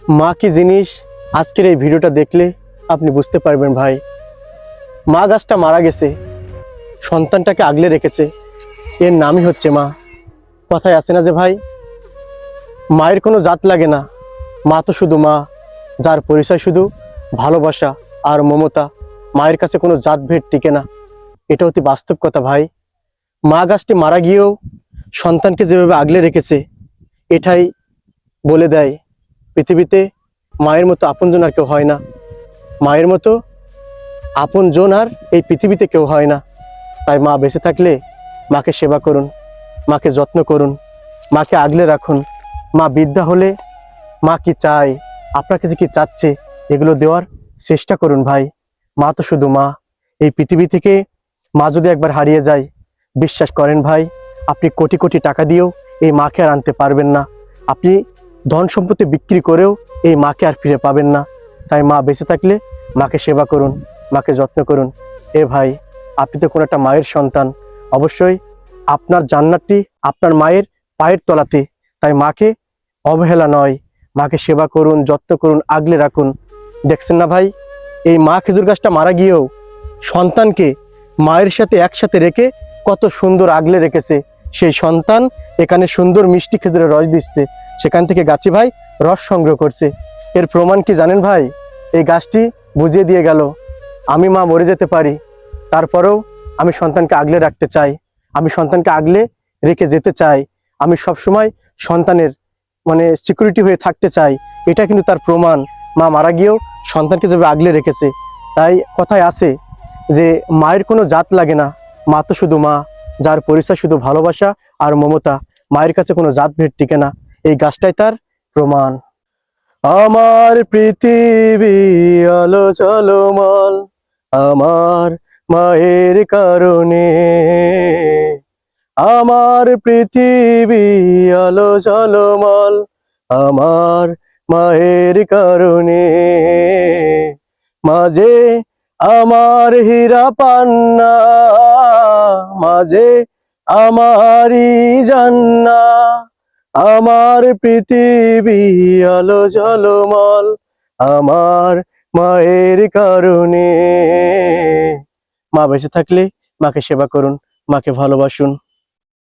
মা কি জিনিস আজকের এই ভিডিওটা দেখলে আপনি বুঝতে পারবেন ভাই। মা গাছটা মারা গেছে, সন্তানটাকে আগলে রেখেছে, এর নামই হচ্ছে মা। কথায় আছে না যে ভাই, মায়ের কোনো জাত লাগে না, মা তো শুধু মা, যার পরিচয় শুধু ভালোবাসা আর মমতা। মায়ের কাছে কোনো জাত ভেদ টিকে না, এটা অতি বাস্তব কথা ভাই। মা গাছটি মারা গিয়েও সন্তানকে যেভাবে আগলে রেখেছে, এটাই বলে দেয় পৃথিবীতে মায়ের মতো আপনজন আর কেউ হয় না। মায়ের মতো আপনজন আর এই পৃথিবীতে কেউ হয় না। তাই মা বেঁচে থাকলে মাকে সেবা করুন, মাকে যত্ন করুন, মাকে আগলে রাখুন। মা বৃদ্ধা হলে মা কি চায়, আপনার কাছে কি চাচ্ছে, এগুলো দেওয়ার চেষ্টা করুন ভাই। মা তো শুধু মা। এই পৃথিবী থেকে মা যদি একবার হারিয়ে যায়, বিশ্বাস করেন ভাই, আপনি কোটি কোটি টাকা দিয়েও এই মাকে আর আনতে পারবেন না। আপনি ধন সম্পত্তি বিক্রি করেও এই মাকে আর ফিরে পাবেন না। তাই মা বেঁচে থাকলে মাকে সেবা করুন, মাকে যত্ন করুন। এ ভাই, আপনি তো কোনো একটা মায়ের সন্তান, অবশ্যই আপনার জান্নাতটি আপনার মায়ের পায়ের তলাতে। তাই মাকে অবহেলা নয়, মাকে সেবা করুন, যত্ন করুন, আগলে রাখুন। দেখছেন না ভাই, এই মা খেজুর গাছটা মারা গিয়েও সন্তানকে মায়ের সাথে একসাথে রেখে কত সুন্দর আগলে রেখেছে। সেই সন্তান এখানে সুন্দর মিষ্টি খেজুরের রস দিচ্ছে, সেখান থেকে গাছি ভাই রস সংগ্রহ করছে। এর প্রমাণ কি জানেন ভাই? এই গাছটি বুঝিয়ে দিয়ে গেল, আমি মা মরে যেতে পারি, তারপরেও আমি সন্তানকে আগলে রাখতে চাই, আমি সন্তানকে আগলে রেখে যেতে চাই, আমি সবসময় সন্তানের সিকিউরিটি হয়ে থাকতে চাই। এটা কিন্তু তার প্রমাণ। মা মারা গিয়েও সন্তানকে যেভাবে আগলে রেখেছে। তাই কথায় আছে যে মায়ের কোনো জাত লাগে না, মা তো শুধু মা, যার পরিচয় শুধু ভালোবাসা আর মমতা। মায়ের কাছে কোনো জাত ভেদ টিকে না, এই গাছটাই তার প্রমাণ। আমার পৃথিবী আলো ঝলমল, আমার মায়ের কারণে। আমার পৃথিবী আলো ঝলমল, আমার মায়ের কারণে। মাঝে আমার হীরা পান্না, মাঝে আমারই জান্না। আমার পৃথিবী আলো ঝলমল, আমার মায়ের কারণে। মা বেঁচে থাকলে মাকে সেবা করুন, মাকে ভালোবাসুন।